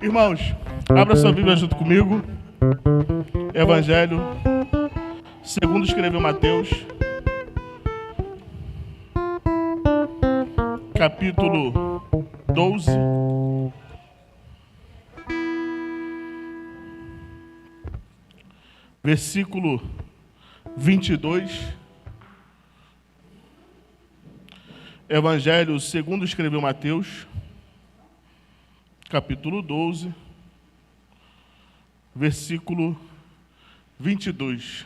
Irmãos, abra sua Bíblia junto comigo. Evangelho segundo escreveu Mateus, capítulo 12, versículo 22. Evangelho segundo escreveu Mateus, capítulo 12, versículo 22.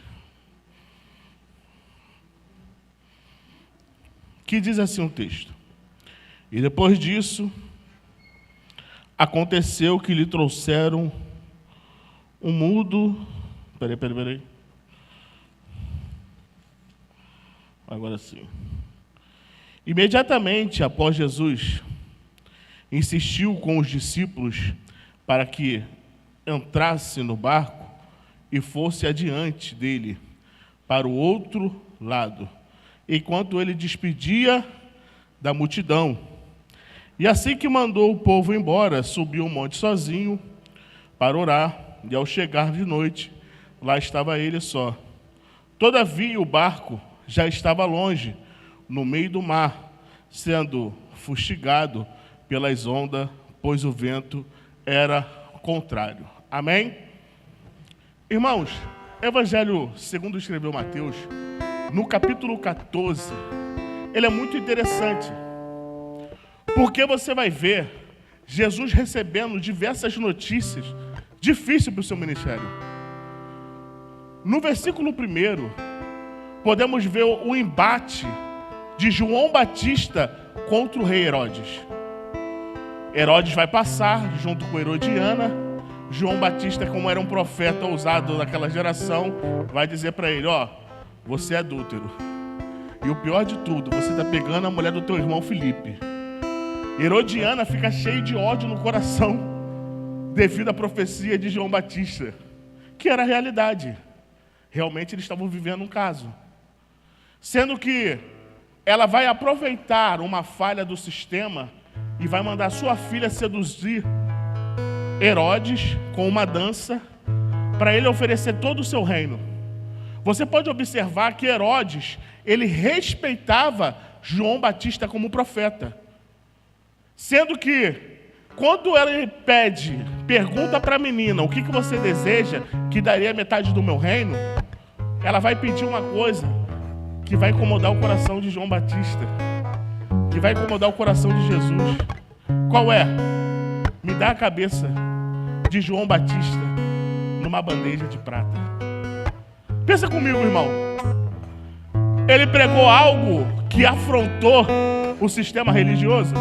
Que diz assim o texto: E depois disso, aconteceu que lhe trouxeram um mudo... Peraí. Agora sim. Imediatamente após Jesus insistiu com os discípulos para que entrasse no barco e fosse adiante dele para o outro lado, enquanto ele despedia da multidão. E assim que mandou o povo embora, subiu o monte sozinho para orar, e ao chegar de noite, lá estava ele só. Todavia o barco já estava longe, no meio do mar, sendo fustigado pelas ondas, pois o vento era contrário. Amém? Irmãos, Evangelho segundo escreveu Mateus, no capítulo 14, ele é muito interessante, porque você vai ver Jesus recebendo diversas notícias difíceis para o seu ministério. No versículo 1, podemos ver o embate de João Batista contra o rei Herodes. Herodes vai passar junto com Herodiana. João Batista, como era um profeta ousado daquela geração, vai dizer para ele: você é adúltero. E o pior de tudo, você está pegando a mulher do teu irmão Filipe. Herodiana fica cheia de ódio no coração devido à profecia de João Batista, que era a realidade. Realmente eles estavam vivendo um caso. Sendo que ela vai aproveitar uma falha do sistema e vai mandar sua filha seduzir Herodes com uma dança para ele oferecer todo o seu reino. Você pode observar que Herodes, ele respeitava João Batista como profeta. Sendo que, quando ele pergunta para a menina: o que você deseja que daria metade do meu reino? Ela vai pedir uma coisa que vai incomodar o coração de João Batista, que vai incomodar o coração de Jesus. Qual é? Me dá a cabeça de João Batista numa bandeja de prata. Pensa comigo, irmão. Ele pregou algo que afrontou o sistema religioso?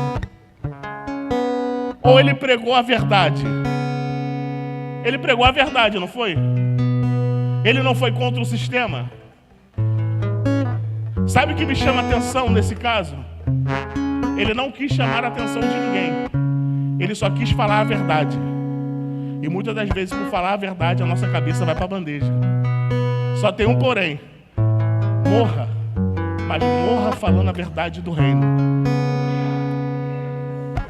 Ou ele pregou a verdade? Ele pregou a verdade, não foi? Ele não foi contra o sistema? Sabe o que me chama a atenção nesse caso? Ele não quis chamar a atenção de ninguém. Ele só quis falar a verdade. E muitas das vezes, por falar a verdade, a nossa cabeça vai para a bandeja. Só tem um porém: morra, mas morra falando a verdade do reino.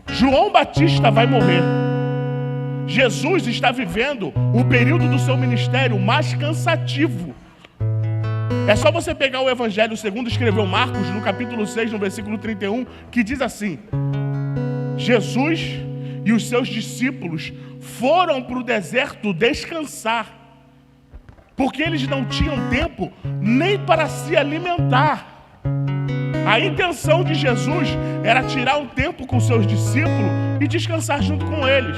João Batista vai morrer. Jesus está vivendo o período do seu ministério mais cansativo. É só você pegar o Evangelho segundo escreveu Marcos, no capítulo 6, no versículo 31, que diz assim: Jesus e os seus discípulos foram para o deserto descansar, porque eles não tinham tempo nem para se alimentar. A intenção de Jesus era tirar um tempo com seus discípulos e descansar junto com eles,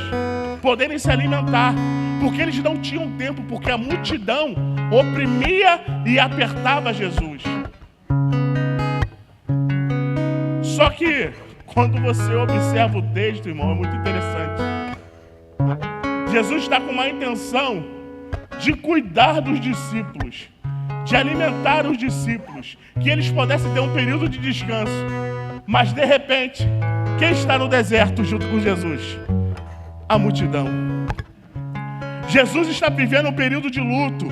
poderem se alimentar, porque eles não tinham tempo, porque a multidão oprimia e apertava Jesus. Só que, quando você observa o texto, irmão, é muito interessante. Jesus está com uma intenção de cuidar dos discípulos, de alimentar os discípulos, que eles pudessem ter um período de descanso. Mas, de repente, quem está no deserto junto com Jesus? A multidão. Jesus está vivendo um período de luto,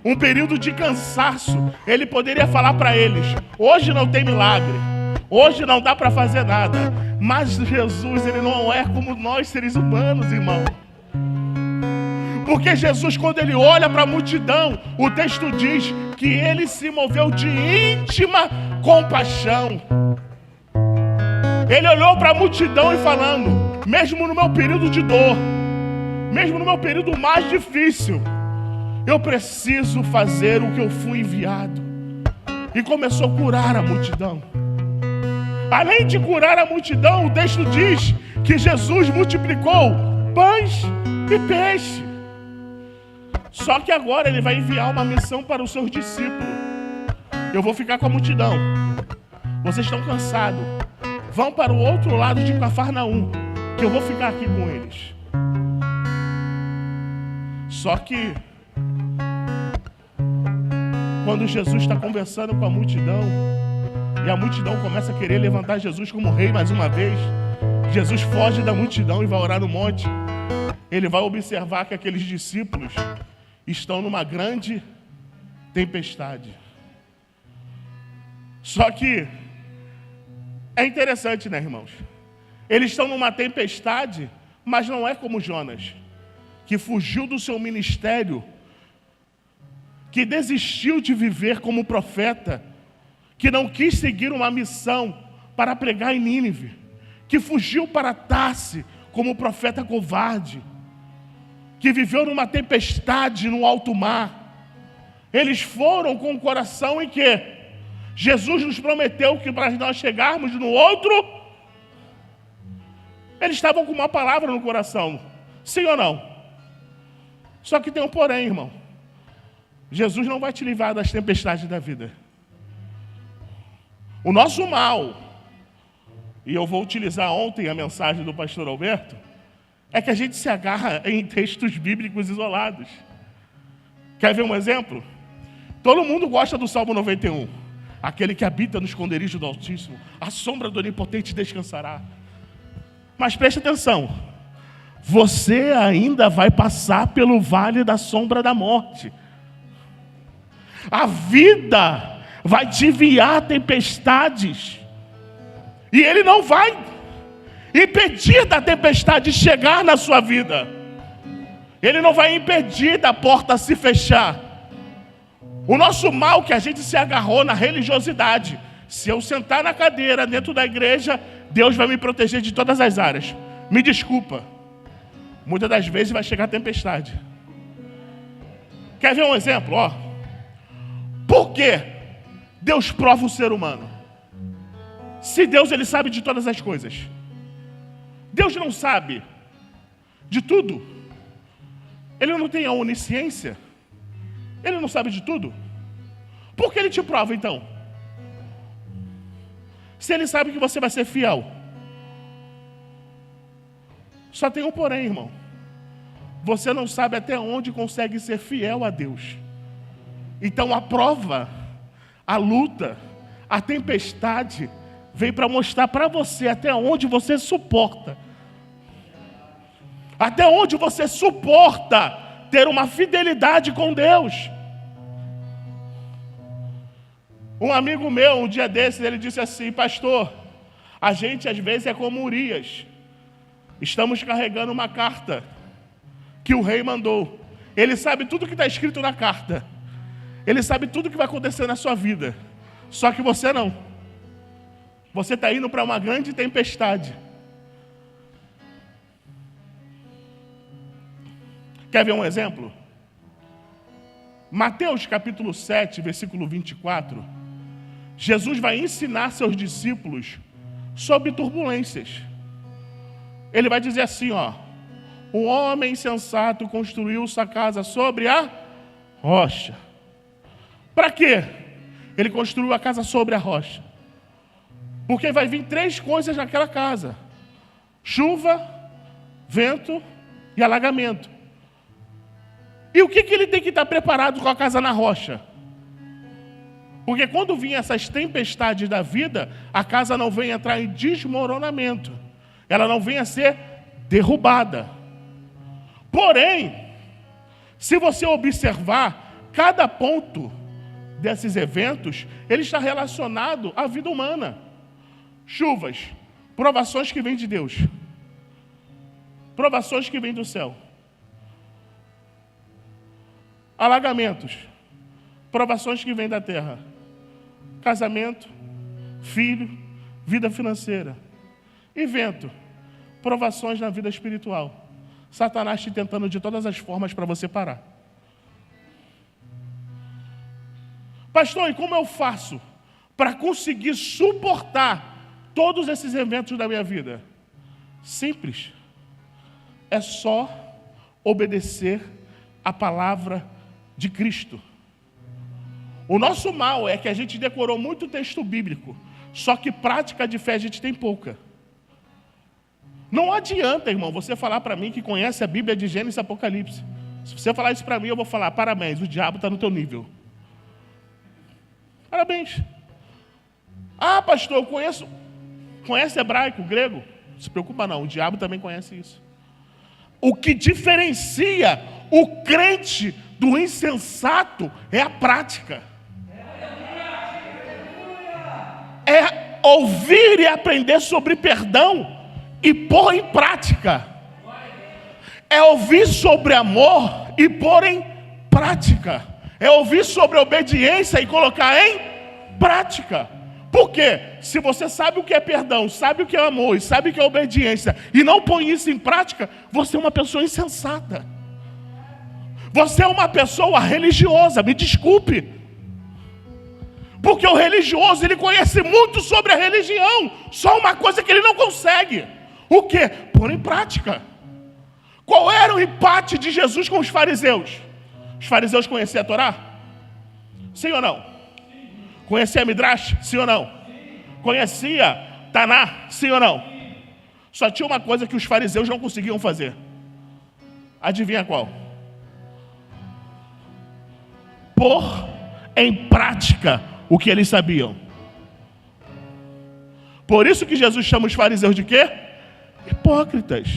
um período de cansaço. Ele poderia falar para eles: hoje não tem milagre, Hoje não dá para fazer nada. Mas Jesus, ele não é como nós seres humanos, irmão. Porque Jesus, quando ele olha para a multidão, o texto diz que ele se moveu de íntima compaixão. Ele olhou para a multidão e falando, mesmo no meu período de dor, mesmo no meu período mais difícil, eu preciso fazer o que eu fui enviado. E começou a curar a multidão. Além de curar a multidão, o texto diz que Jesus multiplicou pães e peixe. Só que agora ele vai enviar uma missão para os seus discípulos. Eu vou ficar com a multidão. Vocês estão cansados. Vão para o outro lado de Cafarnaum, que eu vou ficar aqui com eles. Só que quando Jesus está conversando com a multidão, e a multidão começa a querer levantar Jesus como rei mais uma vez, Jesus foge da multidão e vai orar no monte. Ele vai observar que aqueles discípulos estão numa grande tempestade. Só que é interessante, né, irmãos? Eles estão numa tempestade, mas não é como Jonas, que fugiu do seu ministério, que desistiu de viver como profeta, que não quis seguir uma missão para pregar em Nínive, que fugiu para Tarse como profeta covarde, que viveu numa tempestade no alto mar. Eles foram com o coração em que Jesus nos prometeu que para nós chegarmos no outro, eles estavam com uma palavra no coração, sim ou não? Só que tem um porém, irmão. Jesus não vai te livrar das tempestades da vida. O nosso mal, e eu vou utilizar ontem a mensagem do pastor Alberto, é que a gente se agarra em textos bíblicos isolados. Quer ver um exemplo? Todo mundo gosta do Salmo 91. Aquele que habita no esconderijo do Altíssimo, a sombra do Onipotente descansará. Mas preste atenção. Você ainda vai passar pelo vale da sombra da morte. A vida vai te enviar tempestades. E Ele não vai impedir da tempestade chegar na sua vida. Ele não vai impedir da porta se fechar. O nosso mal que a gente se agarrou na religiosidade. Se eu sentar na cadeira dentro da igreja, Deus vai me proteger de todas as áreas. Me desculpa. Muitas das vezes vai chegar a tempestade. Quer ver um exemplo? Ó. Por que Deus prova o ser humano? Se Deus, Ele sabe de todas as coisas. Deus não sabe de tudo. Ele não tem a onisciência. Ele não sabe de tudo. Por que Ele te prova, então? Se Ele sabe que você vai ser fiel. Só tem um porém, irmão. Você não sabe até onde consegue ser fiel a Deus. Então a prova, a luta, a tempestade vem para mostrar para você até onde você suporta. Até onde você suporta ter uma fidelidade com Deus. Um amigo meu, um dia desses, ele disse assim: pastor, a gente às vezes é como Urias. Estamos carregando uma carta que o rei mandou. Ele sabe tudo que está escrito na carta. Ele sabe tudo que vai acontecer na sua vida. Só que você não. Você está indo para uma grande tempestade. Quer ver um exemplo? Mateus capítulo 7, versículo 24. Jesus vai ensinar seus discípulos sobre turbulências. Ele vai dizer assim, ó: o homem sensato construiu sua casa sobre a rocha. Para quê? Ele construiu a casa sobre a rocha. Porque vai vir 3 coisas naquela casa: chuva, vento e alagamento. E o que ele tem que estar preparado com a casa na rocha? Porque quando vinham essas tempestades da vida, a casa não vem entrar em desmoronamento. Ela não vem a ser derrubada. Porém, se você observar, cada ponto desses eventos, ele está relacionado à vida humana. Chuvas, provações que vêm de Deus. Provações que vêm do céu. Alagamentos, provações que vêm da terra. Casamento, filho, vida financeira. E vento, provações na vida espiritual. Satanás te tentando de todas as formas para você parar. Pastor, e como eu faço para conseguir suportar todos esses eventos da minha vida? Simples. É só obedecer a palavra de Cristo. O nosso mal é que a gente decorou muito texto bíblico, só que prática de fé a gente tem pouca. Não adianta, irmão, você falar para mim que conhece a Bíblia de Gênesis e Apocalipse. Se você falar isso para mim, eu vou falar, parabéns, o diabo está no teu nível. Parabéns. Ah, pastor, eu conhece hebraico, grego? Não se preocupa não, o diabo também conhece isso. O que diferencia o crente do insensato é a prática. É ouvir e aprender sobre perdão e pôr em prática. É ouvir sobre amor e pôr em prática. É ouvir sobre obediência e colocar em prática. Por quê? Se você sabe o que é perdão, sabe o que é amor e sabe o que é obediência e não põe isso em prática, você é uma pessoa insensata. Você é uma pessoa religiosa, me desculpe. Porque o religioso, ele conhece muito sobre a religião. Só uma coisa que ele não consegue. O quê? Pôr em prática. Qual era o empate de Jesus com os fariseus? Os fariseus conheciam a Torá? Sim ou não? Conhecia Midrash? Sim ou não? Conhecia Taná? Sim ou não? Só tinha uma coisa que os fariseus não conseguiam fazer. Adivinha qual? Pôr em prática o que eles sabiam. Por isso que Jesus chama os fariseus de quê? Hipócritas.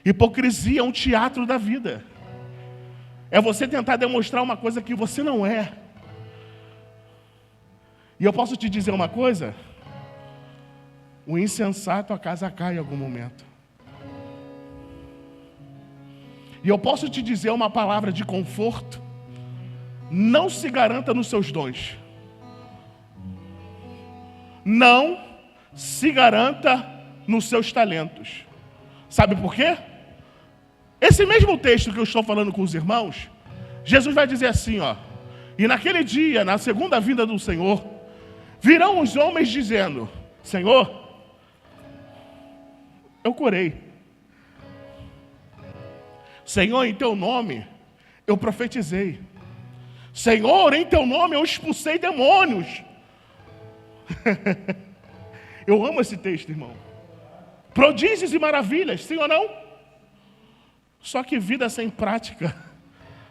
Hipocrisia é um teatro da vida. É você tentar demonstrar uma coisa que você não é. E eu posso te dizer uma coisa? O insensato, a casa cai em algum momento. E eu posso te dizer uma palavra de conforto. Não se garanta nos seus dons. Não se garanta nos seus talentos. Sabe por quê? Esse mesmo texto que eu estou falando com os irmãos, Jesus vai dizer assim, ó. E naquele dia, na segunda vinda do Senhor, virão os homens dizendo, Senhor, eu curei. Senhor, em teu nome, eu profetizei. Senhor, em teu nome, eu expulsei demônios. Eu amo esse texto, irmão. Prodígios e maravilhas, sim ou não? Só que vida sem prática,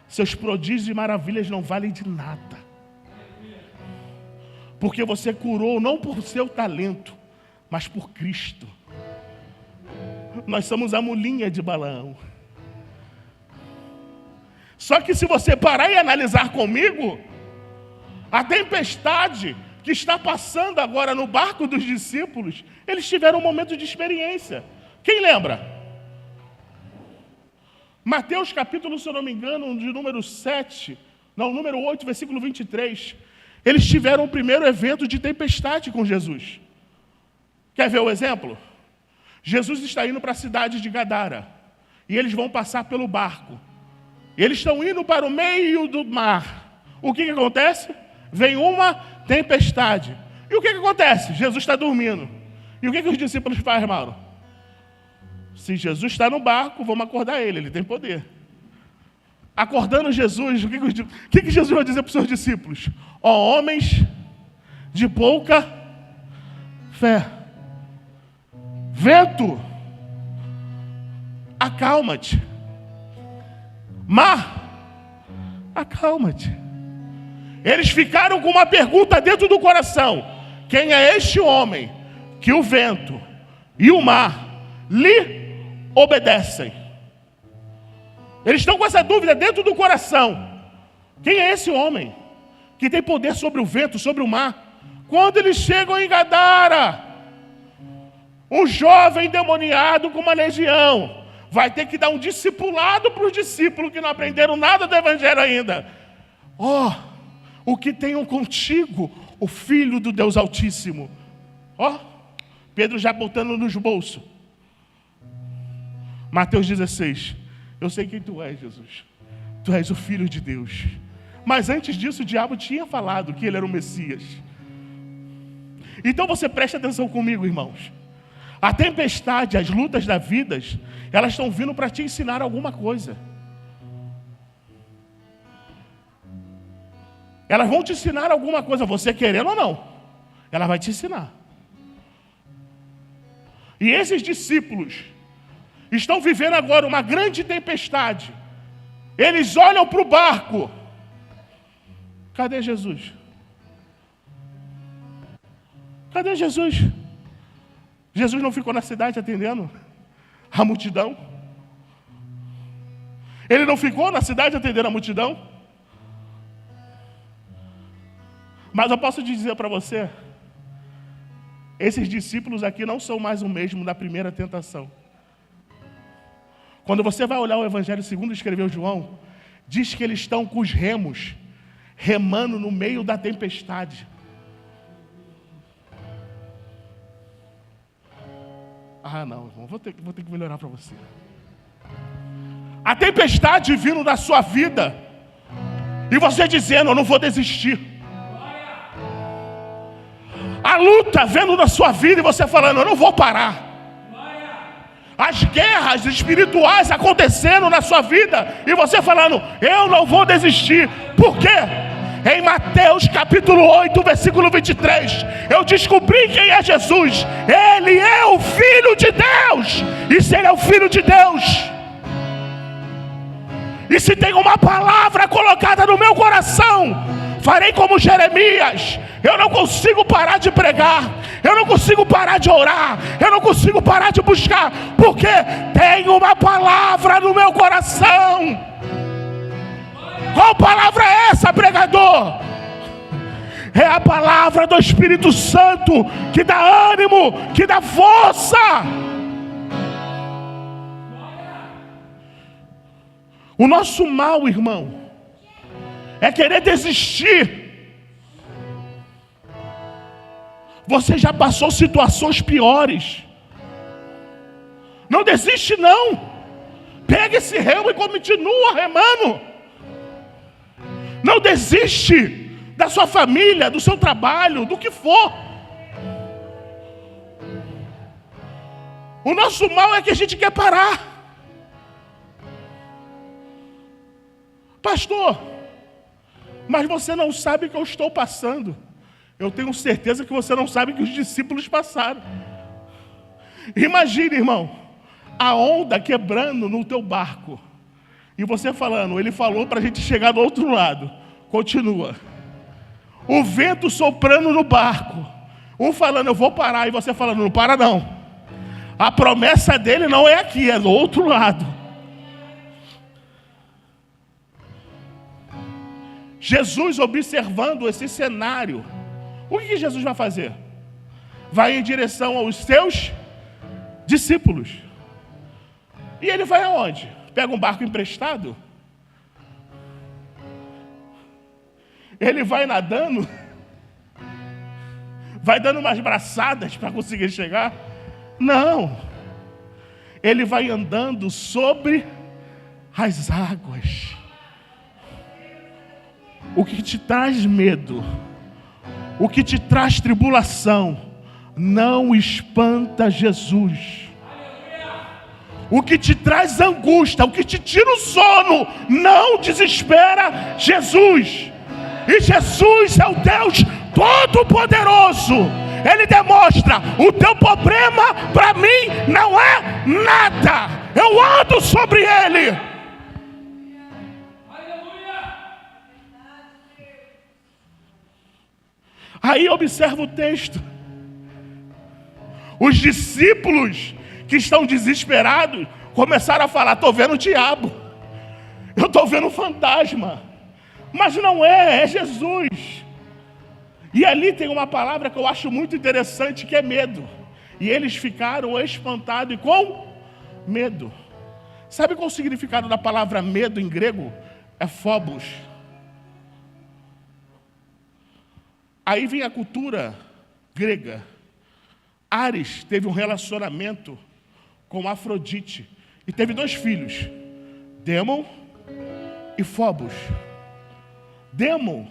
seus prodígios e maravilhas não valem de nada. Porque você curou não por seu talento, mas por Cristo. Nós somos a mulinha de Balaão. Só que se você parar e analisar comigo, a tempestade que está passando agora no barco dos discípulos, eles tiveram um momento de experiência. Quem lembra? Mateus capítulo, se eu não me engano, de número 8, versículo 23. Eles tiveram o primeiro evento de tempestade com Jesus. Quer ver o exemplo? Jesus está indo para a cidade de Gadara. E eles vão passar pelo barco. Eles estão indo para o meio do mar. O que acontece? Vem uma tempestade. E o que acontece? Jesus está dormindo. E o que os discípulos fazem, Mauro? Se Jesus está no barco, vamos acordar ele, ele tem poder. Acordando Jesus, o que Jesus vai dizer para os seus discípulos? Ó homens de pouca fé. Vento, acalma-te. Mar, acalma-te. Eles ficaram com uma pergunta dentro do coração. Quem é este homem que o vento e o mar lhe obedecem? Eles estão com essa dúvida dentro do coração. Quem é esse homem que tem poder sobre o vento, sobre o mar? Quando eles chegam em Gadara, Um jovem endemoniado com uma legião vai ter que dar um discipulado para os discípulos que não aprenderam nada do Evangelho ainda. O que tenho contigo, o Filho do Deus Altíssimo. Pedro já botando nos bolsos. Mateus 16. Eu sei quem tu és, Jesus. Tu és o Filho de Deus. Mas antes disso o diabo tinha falado que ele era o Messias. Então você preste atenção comigo, irmãos. A tempestade, as lutas da vida, elas estão vindo para te ensinar alguma coisa. Elas vão te ensinar alguma coisa, você querendo ou não. Ela vai te ensinar. E esses discípulos estão vivendo agora uma grande tempestade. Eles olham para o barco. Cadê Jesus? Cadê Jesus? Jesus não ficou na cidade atendendo a multidão? Ele não ficou na cidade atendendo a multidão? Mas eu posso dizer para você, esses discípulos aqui não são mais o mesmo da primeira tentação. Quando você vai olhar o Evangelho segundo escreveu João, diz que eles estão com os remos, remando no meio da tempestade. Não, irmão, vou ter que melhorar para você. A tempestade vindo na sua vida, e você dizendo, eu não vou desistir. A luta vendo na sua vida, e você falando, eu não vou parar. As guerras espirituais acontecendo na sua vida, e você falando, eu não vou desistir. Por quê? Em Mateus capítulo 8, versículo 23, eu descobri quem é Jesus. Ele é o Filho de Deus. E se Ele é o Filho de Deus, e se tem uma palavra colocada no meu coração, farei como Jeremias. Eu não consigo parar de pregar, eu não consigo parar de orar, eu não consigo parar de buscar, porque tem uma palavra no meu coração. Qual palavra é essa, pregador? É a palavra do Espírito Santo, que dá ânimo, que dá força. O nosso mal, irmão, é querer desistir. Você já passou situações piores. Não desiste não. Pega esse remo e continua remando. Não desiste da sua família, do seu trabalho, do que for. O nosso mal é que a gente quer parar. Pastor, mas você não sabe o que eu estou passando. Eu tenho certeza que você não sabe o que os discípulos passaram. Imagine, irmão, a onda quebrando no teu barco. E você falando, ele falou para a gente chegar do outro lado. Continua. O vento soprando no barco. Um falando, eu vou parar. E você falando, não para não. A promessa dele não é aqui, é do outro lado. Jesus observando esse cenário. O que Jesus vai fazer? Vai em direção aos seus discípulos. E ele vai aonde? Pega um barco emprestado? Ele vai nadando? Vai dando umas braçadas para conseguir chegar? Não. Ele vai andando sobre as águas. O que te traz medo, o que te traz tribulação, não espanta Jesus. O que te traz angústia, o que te tira o sono, não desespera Jesus. E Jesus é o Deus Todo-Poderoso. Ele demonstra, o teu problema para mim não é nada. Eu ando sobre ele. Aí observa o texto. Os discípulos que estão desesperados começaram a falar, estou vendo o diabo, eu estou vendo um fantasma. Mas não é Jesus. E ali tem uma palavra que eu acho muito interessante, que é medo. e eles ficaram espantados e com medo. Sabe qual o significado da palavra medo em grego? É phobos. Aí vem a cultura grega. Ares teve um relacionamento com Afrodite e teve 2 filhos, Dêmon e Phobos. Dêmon,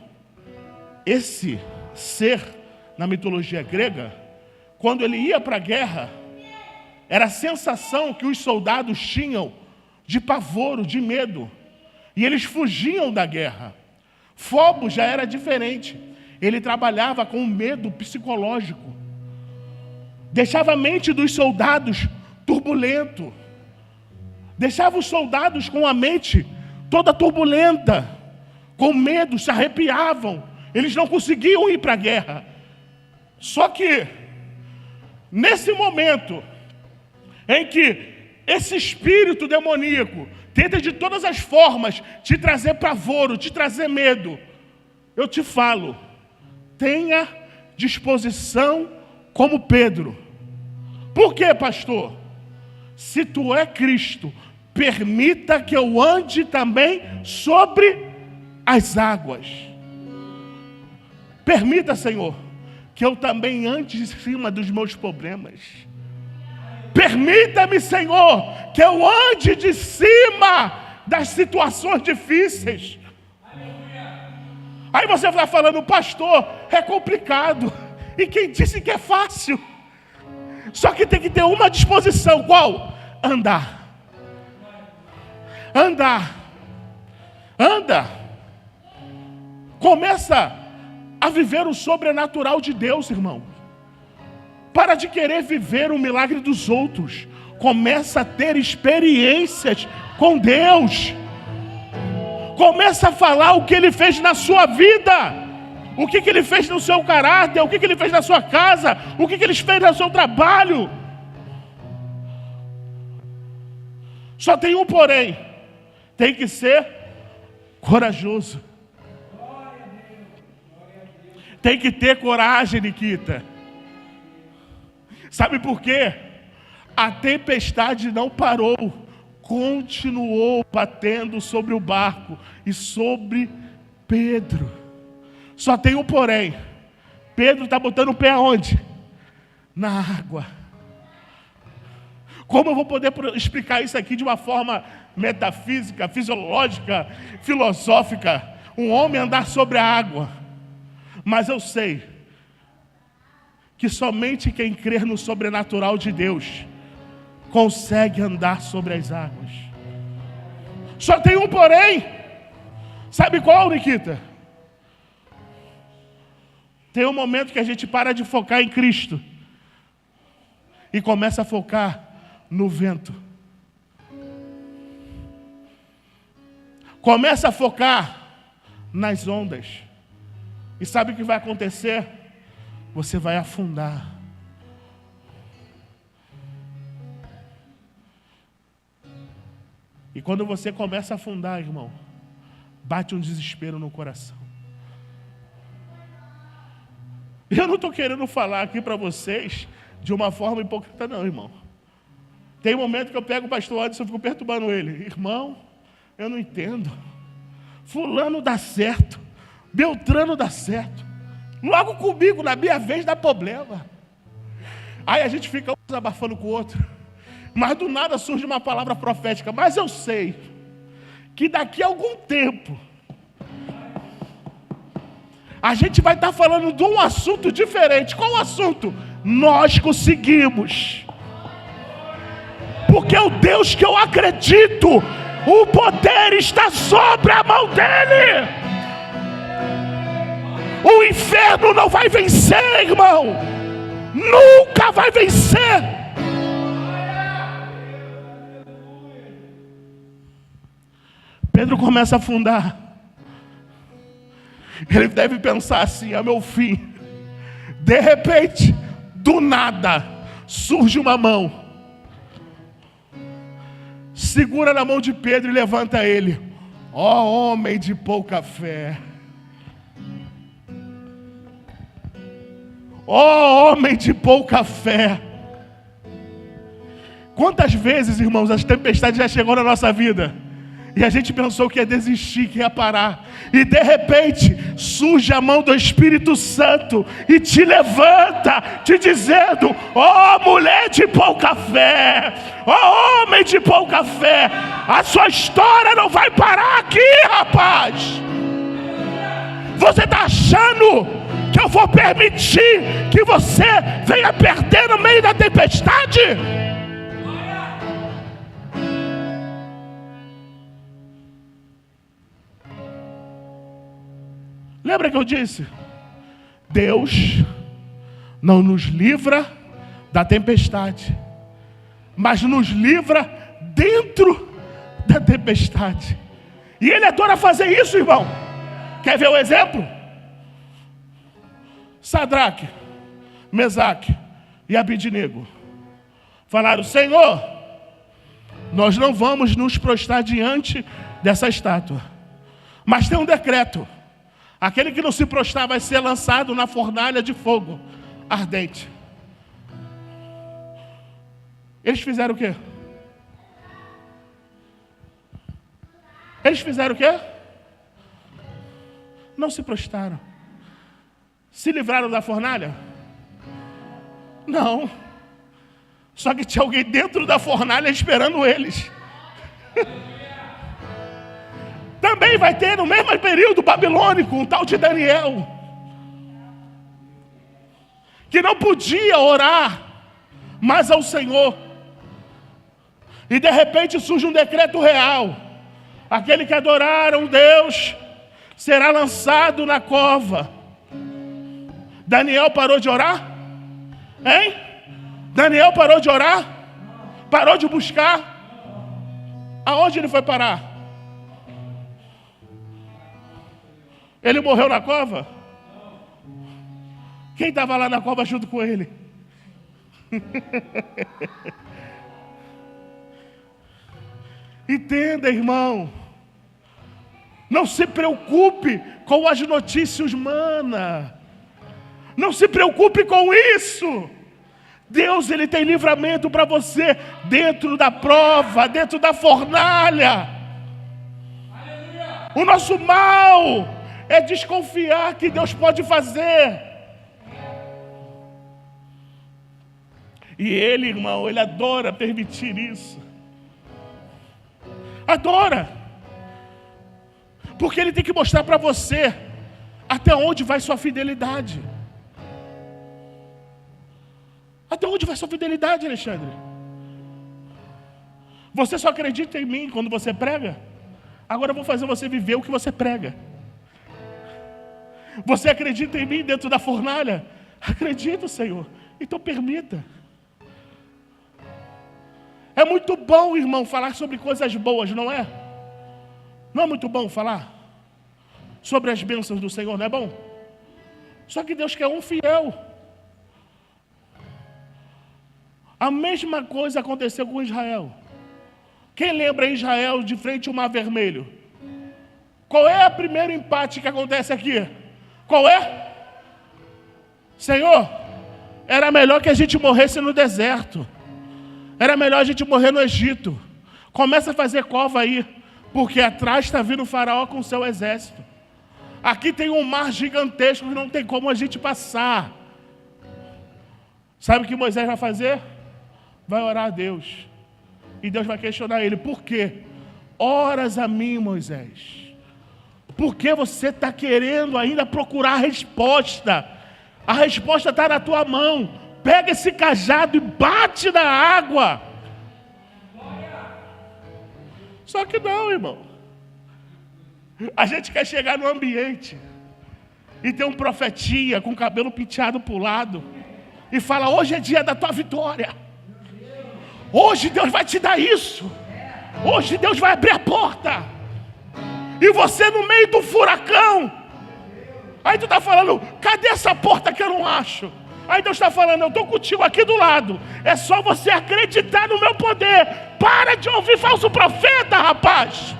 esse ser na mitologia grega, quando ele ia para a guerra, era a sensação que os soldados tinham de pavoro, de medo, e eles fugiam da guerra. Phobos já era diferente, ele trabalhava com medo psicológico, deixava a mente dos soldados turbulento, deixava os soldados com a mente toda turbulenta, com medo, se arrepiavam, eles não conseguiam ir para a guerra. Só que, nesse momento em que esse espírito demoníaco tenta de todas as formas te trazer pavoro, te trazer medo, eu te falo, tenha disposição como Pedro. Por quê, pastor? Se tu é Cristo, permita que eu ande também sobre as águas. Permita, Senhor, que eu também ande em cima dos meus problemas. Permita-me, Senhor, que eu ande de cima das situações difíceis. Aí você vai falando, pastor, é complicado. E quem disse que é fácil? Só que tem que ter uma disposição. Qual? Andar. Andar. Anda. Começa a viver o sobrenatural de Deus, irmão. Para de querer viver o milagre dos outros. Começa a ter experiências com Deus. Começa a falar o que Ele fez na sua vida. O que Ele fez no seu caráter. O que Ele fez na sua casa. O que Ele fez no seu trabalho. Só tem um porém. Tem que ser corajoso. Tem que ter coragem, Nikita. Sabe por quê? A tempestade não parou, continuou batendo sobre o barco e sobre Pedro. Só tem um porém. Pedro está botando o pé aonde? Na água. Como eu vou poder explicar isso aqui de uma forma metafísica, fisiológica, filosófica? Um homem andar sobre a água. Mas eu sei que somente quem crer no sobrenatural de Deus consegue andar sobre as águas. Só tem um porém. Sabe qual, Nikita? Tem um momento que a gente para de focar em Cristo e começa a focar no vento. Começa a focar nas ondas. E sabe o que vai acontecer? Você vai afundar. E quando você começa a afundar, irmão, bate um desespero no coração. Eu não estou querendo falar aqui para vocês de uma forma hipócrita, não, irmão. Tem um momento que eu pego o pastor Anderson e fico perturbando ele. Irmão, eu não entendo. Fulano dá certo. Beltrano dá certo. Logo comigo, na minha vez, dá problema. Aí a gente fica um abafando com o outro. Mas do nada surge uma palavra profética. Mas eu sei que daqui a algum tempo a gente vai estar falando de um assunto diferente. Qual o assunto? Nós conseguimos. Porque o Deus que eu acredito, o poder está sobre a mão dele. O inferno não vai vencer, irmão. Nunca vai vencer. Pedro começa a afundar. Ele deve pensar assim, é meu fim. De repente, do nada, surge uma mão. Segura na mão de Pedro e levanta ele. Ó homem de pouca fé. Ó homem de pouca fé. Quantas vezes, irmãos, as tempestades já chegou na nossa vida e a gente pensou que ia desistir, que ia parar, e de repente surge a mão do Espírito Santo e te levanta, te dizendo: ó mulher de pouca fé, ó homem de pouca fé, a sua história não vai parar aqui, rapaz. Você está achando que eu vou permitir que você venha perder no meio da tempestade? Lembra que eu disse? Deus não nos livra da tempestade, mas nos livra dentro da tempestade. E Ele adora fazer isso, irmão. Quer ver o exemplo? Sadraque, Mesaque e Abidnego falaram: Senhor, nós não vamos nos prostrar diante dessa estátua, mas tem um decreto: aquele que não se prostrar vai ser lançado na fornalha de fogo ardente. Eles fizeram o quê? Eles fizeram o quê? Não se prostraram. Se livraram da fornalha? Não. Só que tinha alguém dentro da fornalha esperando eles. Também vai ter no mesmo período babilônico um tal de Daniel, que não podia orar mais ao Senhor. E de repente surge um decreto real: aquele que adorar um Deus será lançado na cova. Daniel parou de orar? Hein? Daniel parou de orar? Parou de buscar? Aonde ele foi parar? Ele morreu na cova? Quem estava lá na cova junto com ele? Entenda, irmão. Não se preocupe com as notícias humanas. Não se preocupe com isso. Deus, Ele tem livramento para você dentro da prova, dentro da fornalha. O nosso mal é desconfiar que Deus pode fazer. E Ele, irmão, Ele adora permitir isso. Adora. Porque Ele tem que mostrar para você até onde vai sua fidelidade. Até onde vai sua fidelidade, Alexandre? Você só acredita em mim quando você prega? Agora eu vou fazer você viver o que você prega. Você acredita em mim dentro da fornalha? Acredito, Senhor. Então permita. É muito bom, irmão, falar sobre coisas boas, não é? Não é muito bom falar sobre as bênçãos do Senhor, não é bom? Só que Deus quer um fiel. A mesma coisa aconteceu com Israel. Quem lembra Israel de frente ao Mar Vermelho? Qual é o primeiro empate que acontece aqui? Qual é? Senhor, era melhor que a gente morresse no deserto. Era melhor a gente morrer no Egito. Começa a fazer cova aí, porque atrás está vindo o faraó com o seu exército. Aqui tem um mar gigantesco que não tem como a gente passar. Sabe o que Moisés vai fazer? Vai orar a Deus. E Deus vai questionar ele: por quê? Oras a mim, Moisés. Por que você está querendo ainda procurar a resposta? A resposta está na tua mão. Pega esse cajado e bate na água. Só que não, irmão. A gente quer chegar no ambiente e ter um profetinha com o cabelo penteado para o lado e fala: hoje é dia da tua vitória. Hoje Deus vai te dar isso. Hoje Deus vai abrir a porta. E você no meio do furacão. Aí tu está falando: cadê essa porta que eu não acho? Aí Deus está falando: eu estou contigo aqui do lado. É só você acreditar no meu poder. Para de ouvir falso profeta, rapaz.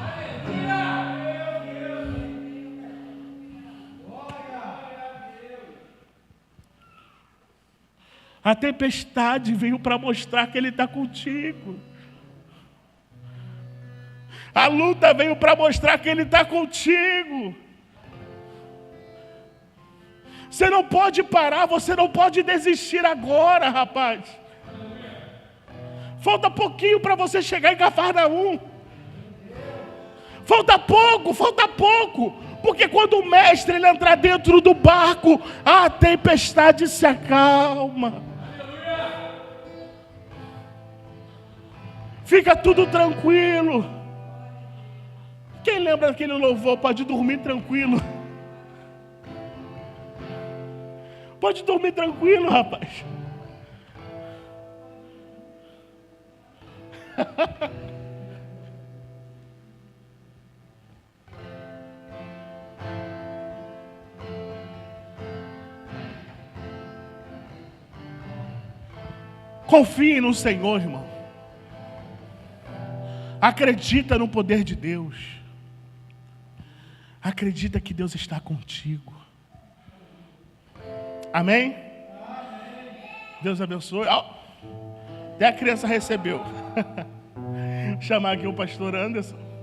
A tempestade veio para mostrar que Ele está contigo. A luta veio para mostrar que Ele está contigo. Você não pode parar, você não pode desistir agora, rapaz. Falta pouquinho para você chegar em Cafarnaum. Falta pouco. Porque quando o mestre ele entrar dentro do barco, a tempestade se acalma. Fica tudo tranquilo. Quem lembra daquele louvor? Pode dormir tranquilo. Pode dormir tranquilo, rapaz. Confie no Senhor, irmão. Acredita no poder de Deus. Acredita que Deus está contigo. Amém? Deus abençoe. Até a criança recebeu. Vou chamar aqui o pastor Anderson.